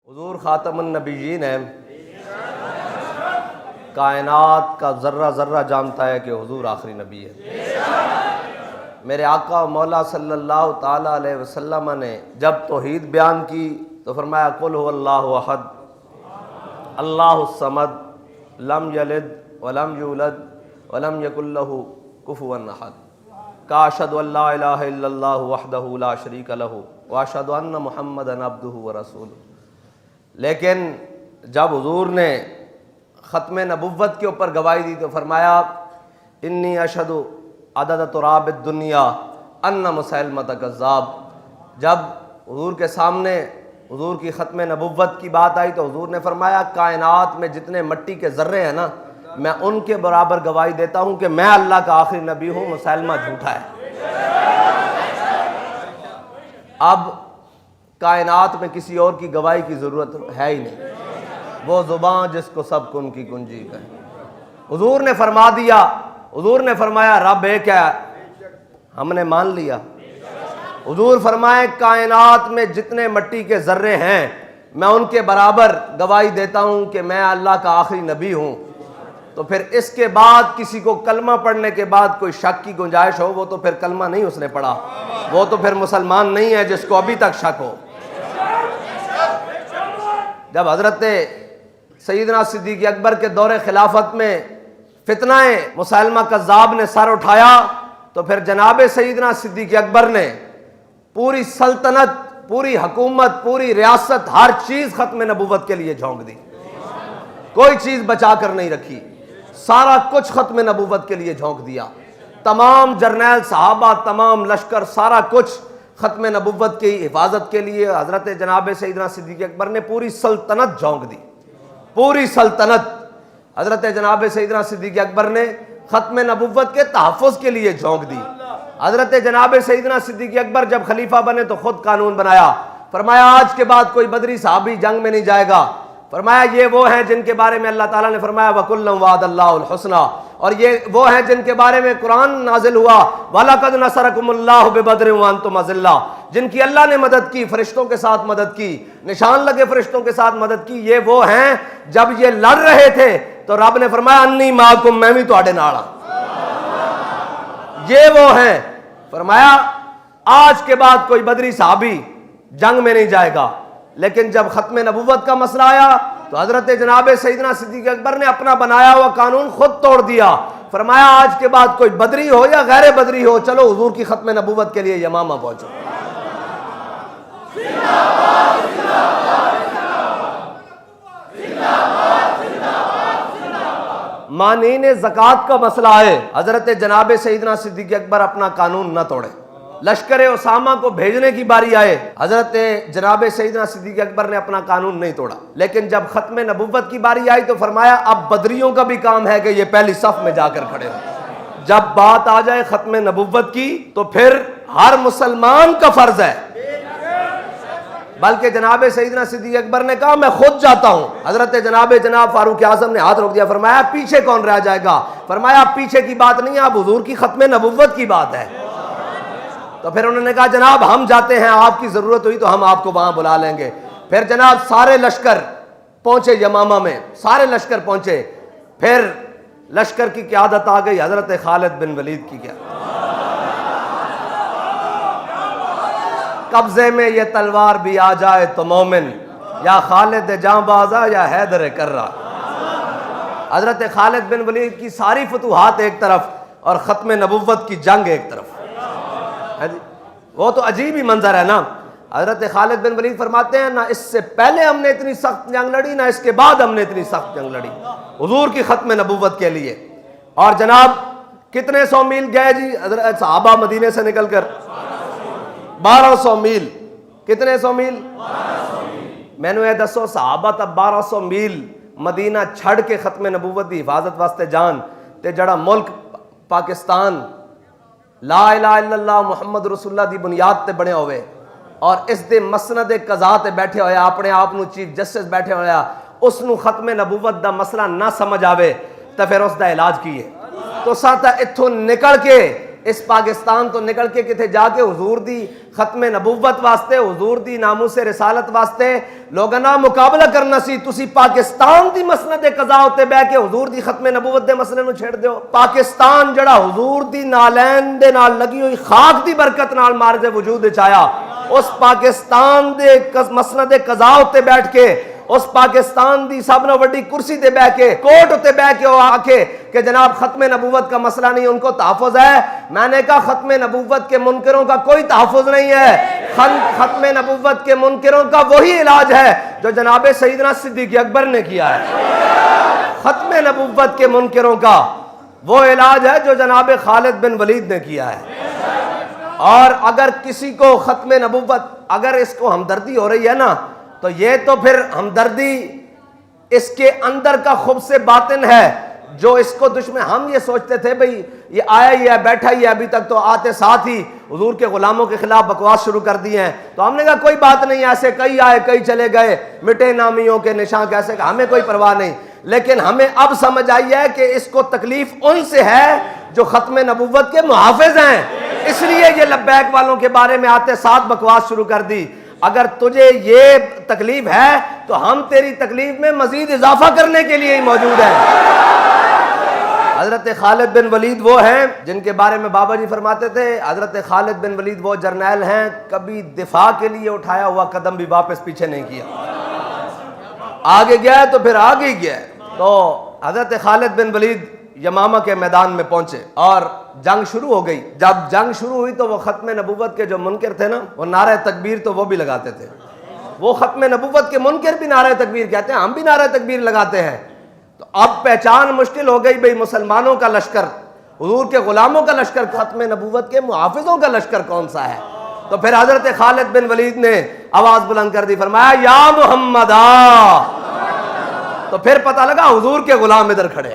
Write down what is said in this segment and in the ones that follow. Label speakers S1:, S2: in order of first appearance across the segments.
S1: حضور خاتم النبیین ہیں، کائنات کا ذرہ ذرہ جانتا ہے کہ حضور آخری نبی ہے۔ میرے آقا و مولا صلی اللہ تعالیٰ علیہ وسلم نے جب توحید بیان کی تو فرمایا قل هو اللہ احد اللہ الصمد لم یلد ولم یولد ولم یکن له کفوا احد، کہا اشہد ان لا الہ الا اللہ وحدہ لا شریک لہ واشہد ان محمدا عبدہ ورسولہ۔ لیکن جب حضور نے ختم نبوت کے اوپر گواہی دی تو فرمایا انی اشہد عدد تراب الدنیا ان مسیلمۃ کذاب۔ جب حضور کے سامنے حضور کی ختم نبوت کی بات آئی تو حضور نے فرمایا کائنات میں جتنے مٹی کے ذرے ہیں نا، میں ان کے برابر گواہی دیتا ہوں کہ میں اللہ کا آخری نبی ہوں، مسیلمہ جھوٹا ہے۔ اب کائنات میں کسی اور کی گواہی کی ضرورت ہے ہی نہیں، وہ زبان جس کو سب کن کی کنجی کہے۔ حضور نے فرما دیا، حضور نے فرمایا رب ایک ہے، ہم نے مان لیا۔ حضور فرمائے کائنات میں جتنے مٹی کے ذرے ہیں میں ان کے برابر گواہی دیتا ہوں کہ میں اللہ کا آخری نبی ہوں۔ تو پھر اس کے بعد کسی کو کلمہ پڑھنے کے بعد کوئی شک کی گنجائش ہو، وہ تو پھر کلمہ نہیں اس نے پڑھا، وہ تو پھر مسلمان نہیں ہے جس کو ابھی تک شک ہو۔ جب حضرت سیدنا صدیق اکبر کے دور خلافت میں فتنہ مسیلمہ کذاب نے سر اٹھایا تو پھر جناب سیدنا صدیق اکبر نے پوری سلطنت، پوری حکومت، پوری ریاست، ہر چیز ختم نبوت کے لیے جھونک دی، کوئی چیز بچا کر نہیں رکھی، سارا کچھ ختم نبوت کے لیے جھونک دیا۔ تمام جرنیل صحابہ، تمام لشکر، سارا کچھ ختم نبوت کی حفاظت کے لیے حضرت جناب سیدنا صدیق اکبر نے پوری سلطنت جھونک دی، پوری سلطنت حضرت جناب سیدنا صدیق اکبر نے ختم نبوت کے تحفظ کے لیے جھونک دی۔ حضرت جناب سیدنا صدیق اکبر جب خلیفہ بنے تو خود قانون بنایا، فرمایا آج کے بعد کوئی بدری صحابی جنگ میں نہیں جائے گا۔ فرمایا یہ وہ ہیں جن کے بارے میں اللہ تعالیٰ نے فرمایا وَكُلًّا وَعَدَ اللَّهُ الْحُسْنَى، اور یہ وہ ہیں جن کے بارے میں قرآن نازل ہوا وَلَقَدْ نَصَرَكُمُ اللَّهُ بِبَدْرٍ وَأَنْتُمْ أَذِلَّةٌ، جن کی اللہ نے مدد کی، فرشتوں کے ساتھ مدد کی، نشان لگے فرشتوں کے ساتھ مدد کی۔ یہ وہ ہیں جب یہ لڑ رہے تھے تو رب نے فرمایا انی معکم، میں بھی تواڈے نال ہاں۔ یہ وہ ہیں، فرمایا آج کے بعد کوئی بدری صحابی جنگ میں نہیں جائے گا۔ لیکن جب ختم نبوت کا مسئلہ آیا تو حضرت جناب سیدنا صدیق اکبر نے اپنا بنایا ہوا قانون خود توڑ دیا، فرمایا آج کے بعد کوئی بدری ہو یا غیر بدری ہو، چلو حضور کی ختم نبوت کے لیے یمامہ پہنچو۔ مانعین زکوٰۃ کا مسئلہ ہے، حضرت جناب سیدنا صدیق اکبر اپنا قانون نہ توڑے۔ لشکر اسامہ کو بھیجنے کی باری آئے، حضرت جناب سیدنا صدیق اکبر نے اپنا قانون نہیں توڑا۔ لیکن جب ختم نبوت کی باری آئی تو فرمایا اب بدریوں کا بھی کام ہے کہ یہ پہلی صف میں جا کر کھڑے ہوں۔ جب بات آ جائے ختم نبوت کی تو پھر ہر مسلمان کا فرض ہے، بلکہ جناب سیدنا صدیق اکبر نے کہا میں خود جاتا ہوں۔ حضرت جناب فاروق اعظم نے ہاتھ روک دیا، فرمایا پیچھے کون رہ جائے گا؟ فرمایا پیچھے کی بات نہیں ہے، اب حضور کی ختم نبوت کی بات ہے۔ تو پھر انہوں نے کہا جناب ہم جاتے ہیں، آپ کی ضرورت ہوئی تو ہم آپ کو وہاں بلا لیں گے۔ پھر جناب سارے لشکر پہنچے یمامہ میں، سارے لشکر پہنچے، پھر لشکر کی قیادت آ گئی حضرت خالد بن ولید کی۔ کیا قبضے میں یہ تلوار بھی آ جائے تو مومن، یا خالد جاں بازا یا حیدر کرہ۔ حضرت خالد بن ولید کی ساری فتوحات ایک طرف اور ختم نبوت کی جنگ ایک طرف، وہ تو عجیب ہی منظر ہے نا۔ حضرت خالد بن ولید فرماتے ہیں نہ اس سے پہلے ہم نے اتنی سخت جنگ لڑی، نہ اس کے بعد ہم نے اتنی سخت جنگ لڑی حضور کی ختم نبوت کے لیے۔ اور جناب کتنے سو میل گئے جی حضرت صحابہ مدینے سے نکل کر؟ 1200 میل۔ کتنے سو میل؟ میں نے یہ دسو صحابہ تب 1200 میل مدینہ چھڑ کے ختم نبوت دی حفاظت واسطے جان تے جڑا ملک پاکستان لا الہ الا اللہ محمد رسول اللہ دی بنیاد تے بنے ہوئے اور اس دے مسند قضا تے بیٹھے ہویا، اپنے آپ نو چیف جسٹس بیٹھے ہویا، اس نو ختم نبوت دا مسئلہ نہ سمجھ آوے تو پھر اس دا علاج کیے تو ساتھ اتھوں نکل کے اس پاکستان تو نکل کے کتے جا کے حضور دی ختم نبوت واسطے، حضور دی ناموس رسالت واسطے لوگاں نال مقابلہ کرنا سی، تسی پاکستان دی مسند قضا ہوتے بہ کے حضور دی ختم نبوت دے مسئلے نو چھیڑ دیو۔ پاکستان جڑا حضور دی نالین دے نال لگی ہوئی خاک دی برکت نال مارز وجود وچ آیا، اس پاکستان دے مسند قضا ہوتے بیٹھ کے، اس پاکستان دی سب نو وڈی کرسی تے بہ کے، کوٹ تے بہ کے وہ آکھے کہ جناب ختم نبوت کا مسئلہ نہیں، ان کو تحفظ ہے۔ میں نے کہا ختم نبوت کے منکروں کا کوئی تحفظ نہیں ہے، ختم نبوت کے منکروں کا وہی علاج ہے جو جناب سیدنا صدیق اکبر نے کیا ہے۔ ختم نبوت کے منکروں کا وہ علاج ہے جو جناب خالد بن ولید نے کیا ہے۔ اور اگر کسی کو ختم نبوت، اگر اس کو ہمدردی ہو رہی ہے نا، تو یہ تو پھر ہمدردی اس کے اندر کا خبث باطن ہے جو اس کو دشمن، ہم یہ سوچتے تھے بھئی یہ آیا ہی ہے، بیٹھا ہی ہے، ابھی تک تو آتے ساتھ ہی حضور کے غلاموں کے خلاف بکواس شروع کر دی ہیں، تو ہم نے کہا کوئی بات نہیں، ایسے کئی آئے کئی چلے گئے، مٹے نامیوں کے نشان کیسے، ہمیں کوئی پرواہ نہیں، لیکن ہمیں اب سمجھ آئی ہے کہ اس کو تکلیف ان سے ہے جو ختم نبوت کے محافظ ہیں، اس لیے یہ لبیک والوں کے بارے میں آتے ساتھ بکواس شروع کر دی۔ اگر تجھے یہ تکلیف ہے تو ہم تیری تکلیف میں مزید اضافہ کرنے کے لیے ہی موجود ہیں۔ حضرت خالد بن ولید وہ ہیں جن کے بارے میں بابا جی فرماتے تھے، حضرت خالد بن ولید وہ جرنیل ہیں کبھی دفاع کے لیے اٹھایا ہوا قدم بھی واپس پیچھے نہیں کیا، آگے گیا تو پھر آگے گیا۔ تو حضرت خالد بن ولید یمامہ کے میدان میں پہنچے اور جنگ شروع ہو گئی۔ جب جنگ شروع ہوئی تو وہ ختم نبوت کے جو منکر تھے نا، وہ نعرہ تکبیر تو وہ بھی لگاتے تھے، وہ ختم نبوت کے منکر بھی نعرہ تکبیر کہتے ہیں، ہم بھی نعرہ تکبیر لگاتے ہیں۔ تو اب پہچان مشکل ہو گئی بھئی مسلمانوں کا لشکر، حضور کے غلاموں کا لشکر، ختم نبوت کے محافظوں کا لشکر کون سا ہے؟ تو پھر حضرت خالد بن ولید نے آواز بلند کر دی، فرمایا یا محمد آ، تو پھر پتہ لگا حضور کے غلام ادھر کھڑے۔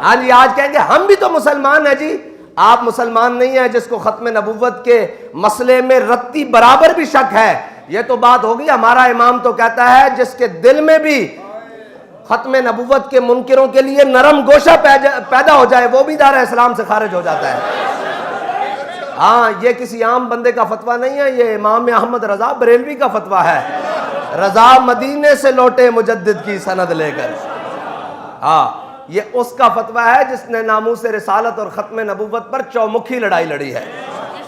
S1: ہاں جی، آج کہیں گے ہم بھی تو مسلمان ہیں جی، آپ مسلمان نہیں ہیں جس کو ختم نبوت کے مسئلے میں رتی برابر بھی شک ہے، یہ تو بات ہوگی۔ ہمارا امام تو کہتا ہے جس کے دل میں بھی ختم نبوت کے منکروں کے لیے نرم گوشہ پیدا ہو جائے وہ بھی دار اسلام سے خارج ہو جاتا ہے۔ ہاں، یہ کسی عام بندے کا فتویٰ نہیں ہے، یہ امام احمد رضا بریلوی کا فتویٰ ہے، رضا مدینے سے لوٹے مجدد کی سند لے کر۔ ہاں، یہ اس کا فتویٰ ہے جس نے ناموس رسالت اور ختم نبوت پر چومکھی لڑائی لڑی ہے۔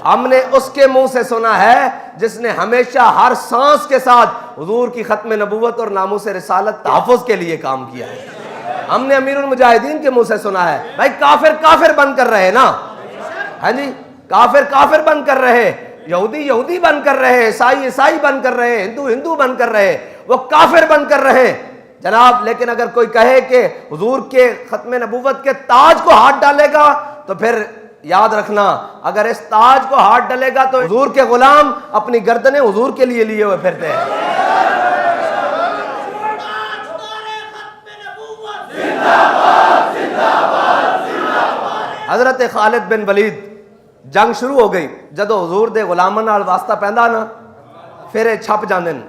S1: ہم نے اس کے منہ سے سنا ہے جس نے ہمیشہ ہر سانس کے ساتھ حضور کی ختم نبوت اور ناموس رسالت تحفظ کے لیے کام کیا ہے۔ ہم نے امیر المجاہدین کے منہ سے سنا ہے، بھائی کافر کافر بن کر رہے نا، ہاں جی، کافر کافر بن کر رہے، یہودی یہودی بن کر رہے، عیسائی عیسائی بن کر رہے، ہندو ہندو بن کر رہے، وہ کافر بن کر رہے جناب۔ لیکن اگر کوئی کہے کہ حضور کے ختم نبوت کے تاج کو ہاتھ ڈالے گا تو پھر یاد رکھنا، اگر اس تاج کو ہاتھ ڈالے گا تو حضور کے غلام اپنی گردنیں حضور کے لیے لیے ہوئے پھرتے ہیں۔ حضرت خالد بن ولید جنگ شروع ہو گئی، جدو حضور دے غلاماں نال واسطہ پیندا نا، پھر یہ چھپ جاندے نے،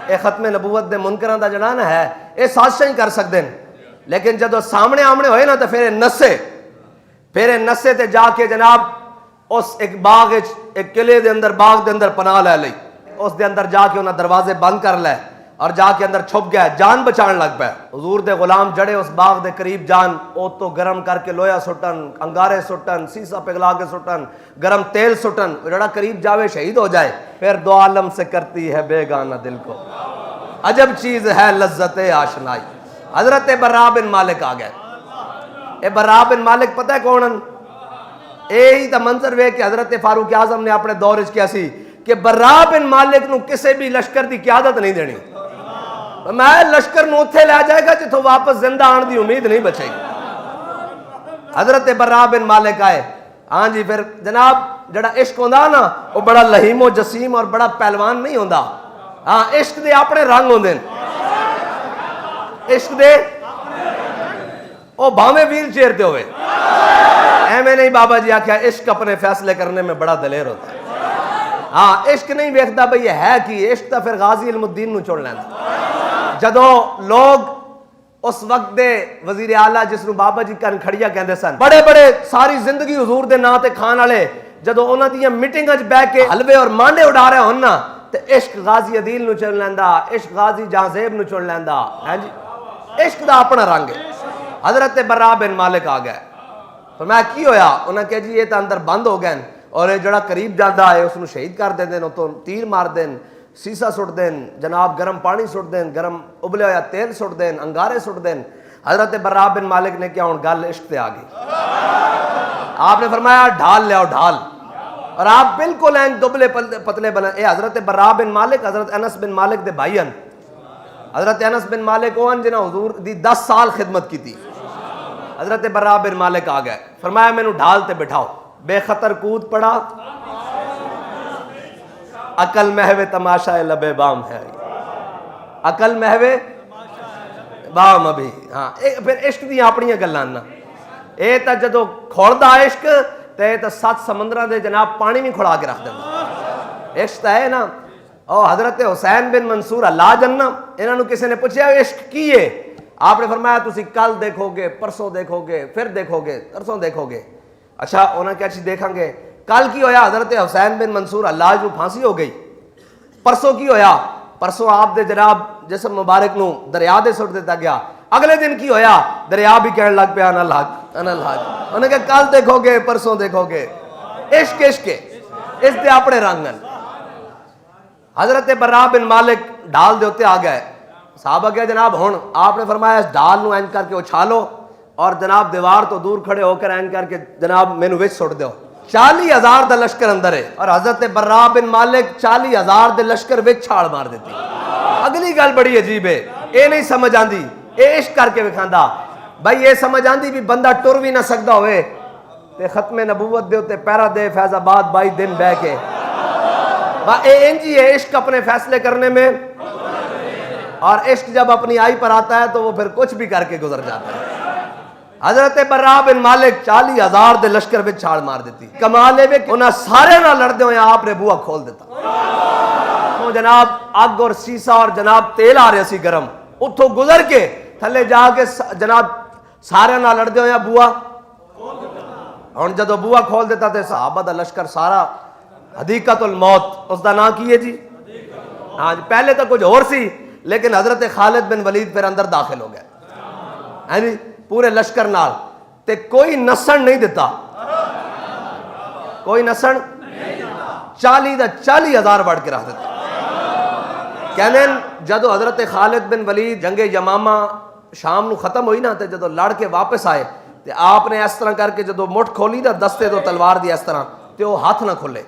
S1: اے ختم نبوت دے منکراں دا جڑا نا ہے اے سازشاں ہی کر سکدے ہیں، لیکن جدو سامنے آمنے ہوئے نا تو پھر پھر نسے تے جا کے جناب اس ایک باغ ایک قلعے دے اندر باغ دے اندر پناہ لے لئی، اس دے اندر جا کے انہاں دروازے بند کر لے اور جا کے اندر چھپ گیا، جان بچان لگ پے۔ حضور دے غلام جڑے اس باغ دے قریب جان، او تو گرم کر کے لویا سٹن، انگارے سٹن، سیسا پگلا کے سٹن، گرم تیل سٹن، جڑا قریب جاوے شہید ہو جائے۔ پھر دو عالم سے کرتی ہے بیگانہ دل کو، عجب چیز ہے لذت آشنائی۔ حضرت برا بن مالک آ گئے۔ اے برا بن مالک پتہ ہے کون؟ یہی تا منظر وے کہ حضرت فاروق اعظم نے اپنے دور وچ کیا سی کہ برا بن مالک نو کسے بھی لشکر دی قیادت نہیں دینی، میں لشکر نو اتھے لے جائے گا جتوں واپس زندہ آن دی امید نہیں بچے گی۔ حضرت برا بن مالک آئے، ہاں جی، پھر جناب جڑا عشق ہوندا نا وہ بڑا لہیم و جسیم اور بڑا پہلوان نہیں ہوندا، ہاں عشق دے اپنے رنگ ہوندے، عشق دے او بھاویں ویل چیئر تے ہوئے، ایویں نہیں بابا جی آکھیا عشق اپنے فیصلے کرنے میں بڑا دلیر ہوتا ہے۔ ہاں عشق نہیں ویکھدا بھئی ہے کی، عشق تا پھر غازی علم الدین نو چھوڑ لیندا۔ جدو لوگ اس وقت دے وزیر اعلیٰ جس نو بابا جی کن کھڑیا کہندے سن، بڑے بڑے ساری زندگی حضور دے نام تے کھان والے، جدوں انہاں دیاں میٹنگاں وچ بیٹھ کے حلوے اور مانڈے اڑا رہے ہون نا تے عشق غازی عدیل نو چن لیندا، عشق غازی جہاں نو چن لیندا، ہاں جی عشق دا اپنا رنگ ہے۔ حضرت برا بن مالک آ گئے، فرمایا کی ہویا؟ انہاں کہا جی یہ تو اندر بند ہو گئے اور یہ جڑا قریب جاندا ہے اس نو شہید کر دین، تو تیر مار دین، سیسا سٹ دین، جناب گرم پانی سٹ دین، گرم ابلے ہویا تیل سٹ دین، انگارے سٹ دین۔ حضرت برا بن مالک نے کیا ہوں گل عشق تے آ گئی، آپ نے فرمایا ڈھال لے آؤ ڈھال، اور آپ بالکل این دبلے پتلے بنے۔ اے حضرت برا بن مالک حضرت انس بن مالک دے بھائی ہیں۔ حضرت انس بن مالک وہ جنہاں حضور دی 10 سال خدمت کی تھی۔ حضرت برا بن مالک آ گئے، فرمایا میں نو ڈھال تے بٹھاؤ، بے خطر کود پڑا، عقل محو تماشا لبے بام ہے، عقل محو بام ابھی۔ ہاں پھر عشق دی اپنی گلاں نا، اے تا جدو کھولدا عشق تے تا 7 سمندراں دے جناب پانی بھی کھڑا کے رکھ دیندا۔ عشق ہے نا۔ او حضرت حسین بن منصور اللہ جنہ، انہاں نو کسی نے پوچھا عشق کی ہے؟ آپ نے فرمایا تسی کل دیکھو گے، پرسوں دیکھو گے، پھر دیکھو گے، ترسوں دیکھو گے۔ اچھا انہاں کیا چیز دیکھیں گے؟ کل کی ہویا؟ حضرت حسین بن منصور اللہ جو پھانسی ہو گئی۔ پرسوں کی ہویا؟ پرسوں آپ دے جناب جسم مبارک نو دریا دے سٹ دیتا گیا۔ اگلے دن کی ہویا؟ دریا بھی کہنے لگ پیا انا الحق انا الحق۔ انہوں نے کہا کل دیکھو گے، پرسوں دیکھو گے۔ عشق عشق اس دے اپنے رنگ ہیں۔ حضرت برا بن مالک ڈھال دے ہوتے آ گئے، صحابہ کیا جناب ہون؟ آپ نے فرمایا اس ڈھال نو اینج کر کے اچھالو اور جناب دیوار تو دور کھڑے ہو کر اینج کر کے جناب مینو وچ سٹ دیو۔ 40,000 دا لشکر اندر ہے اور حضرت برا بن مالک 40,000 دے لشکر وچ چھاڑ مار دیتی۔ اگلی گل بڑی عجیب ہے، اے نہیں سمجھ آندی، اے عشق کر کے وکھاندا۔ بھائی یہ سمجھ آندی بھی بندہ ٹر بھی نہ سکدا ہوئے تے ختم نبوت دے ہوتے پیرا دے فیض آباد 22 دن بہ کے، اے انجی ہے عشق اپنے فیصلے کرنے میں، اور عشق جب اپنی آئی پر آتا ہے تو وہ پھر کچھ بھی کر کے گزر جاتا ہے۔ حضرت برا بن مالک 40,000 دے لشکر وچ چھاڑ مار دیتی۔ کمال ہے کہ انہاں سارے نہ لڑدے ہوئے آپ نے بوا کھول دیتا۔ تو جناب اگ اور سیسا اور جناب تیل آ رہے سی گرم، اتھوں گزر کے تھلے جا کے جناب سارے نہ لڑدے ہوئے بوا ہن جدو بوا کھول دیتا تے صحابہ دا لشکر سارا حدیقت الموت، اس دا نام کی ہے جی؟ ہاں جی پہلے تو کچھ اور سی، لیکن حضرت خالد بن ولید پھر اندر داخل ہو گئے، ہاں جی پورے لشکر نال، تے کوئی نسن نہیں دیتا، کوئی نسن 40,000 بڑھ کے رکھ دیتا۔ کہنے جدو حضرت خالد بن ولید جنگ یمامہ شام نو ختم ہوئی نا تے جدو لڑ کے واپس آئے تے آپ نے اس طرح کر کے جدو مٹھ کھولی نا دستے تو تلوار دی اس طرح تے وہ ہاتھ نہ کھلے،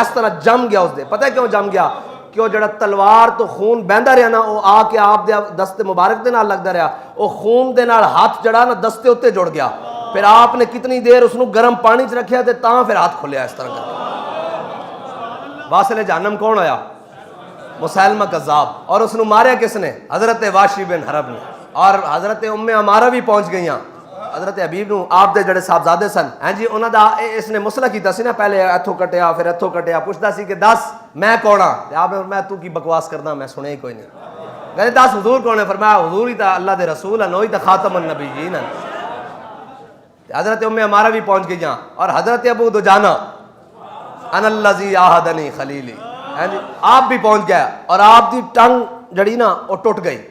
S1: اس طرح جم گیا اس دے۔ پتہ ہے کیوں جم گیا؟ کہ وہ جڑا تلوار تو خون بہندا رہا نا وہ آ کے آپ دے دستے مبارک دے نال لگدا رہا، وہ خون دے نال ہاتھ جڑا نا دستے اتے جڑ گیا۔ پھر آپ نے کتنی دیر اس نو گرم پانی چ رکھیا تے تاں پھر ہاتھ کھلیا اس طرح کر۔ واصل جہنم کون ہویا؟ مسیلمہ کذاب، اور اس نو ماریا کس نے؟ حضرت واشی بن حرب نے، اور حضرت ام عمارہ بھی پہنچ گئیاں۔ حضرت حبیب نو آپ دے جڑے صاحبزادے سن، ہاں جی انہاں دا اس نے مسئلہ کیتا سی نا، پہلے ایتھوں کٹیا پھر ایتھوں کٹیا، پوچھدا سی کہ دس میں کون ہاں؟ آپ نے فرمایا تو کی بکواس کردا، میں سنے ہی کوئی نہیں۔ کہتے دس حضور کون ہے؟ فرمایا حضور ہی تا اللہ دے رسول ہیں، وہی تا خاتم النبیین ہیں۔ حضرت ام عمارہ بھی پہنچ گئیاں، اور حضرت ابو دجانہ انا الذی عاہدنی خلیلی، ہاں جی آپ بھی پہنچ گیا، اور آپ دی ٹنگ جڑی نا وہ ٹوٹ گئی۔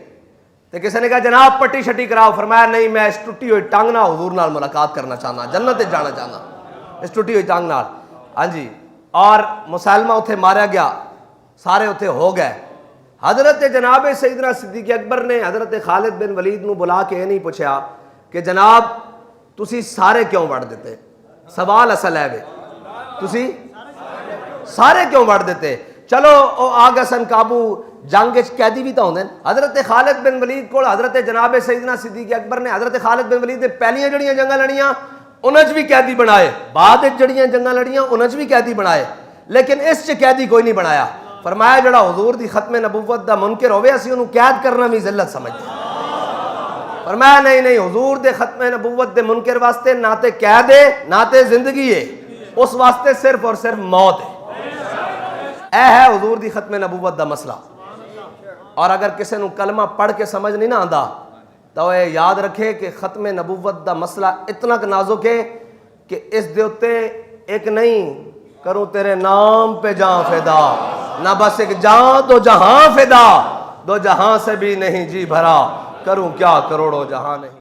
S1: تو کسی نے کہا جناب پٹی شٹی کراؤ، فرمایا نہیں میں اس ٹوٹی ہوئی ٹانگ نہ حضور نال ملاقات کرنا چاہنا، جنت جانا چاہنا اس ٹوٹی ہوئی ٹانگ نال، ہاں جی۔ اور مسلمہ اتھے ماریا گیا، سارے اتھے ہو گئے۔ حضرت جناب سیدنا صدیق اکبر نے حضرت خالد بن ولید نو بلا کے یہ نہیں پوچھا کہ جناب تسی سارے کیوں وڑ دیتے؟ سوال اصل ہے تسی سارے کیوں وڑ دیتے؟ چلو او آگے سن قابو، جنگ قیدی بھی تو ہوندے۔ حضرت خالد بن ولید کو حضرت جناب سیدنا صدیق اکبر نے حضرت خالد بن ولید نے پہلیاں جڑیاں جنگاں لڑیاں انہاں وچ بھی قیدی بنائے، بعد جڑیاں جنگاں لڑیاں انہاں وچ بھی قیدی بنائے، لیکن اس چ قیدی کوئی نہیں بنایا۔ فرمایا جڑا حضور دی ختم نبوت دا منکر ہوے اسی انہوں قید کرنا بھی ذلت سمجھتے ہیں۔ فرمایا نہیں نہیں، حضور دے ختم نبوت دے منکر واسطے نہ تے قید ہے نہ تے زندگی ہے، اس واسطے صرف اور صرف موت ہے۔ اے ہے حضور دی ختم نبوت دا مسئلہ۔ اور اگر کسی نو کلمہ پڑھ کے سمجھ نہیں نہ آندا تو یہ یاد رکھے کہ ختم نبوت دا مسئلہ اتنا نازک ہے کہ اس دے اتے ایک نہیں کروں تیرے نام پہ جان فدا، نہ بس ایک جان تو جہاں فدا، دو جہاں سے بھی نہیں جی بھرا، کروں کیا کروڑوں جہاں نہیں۔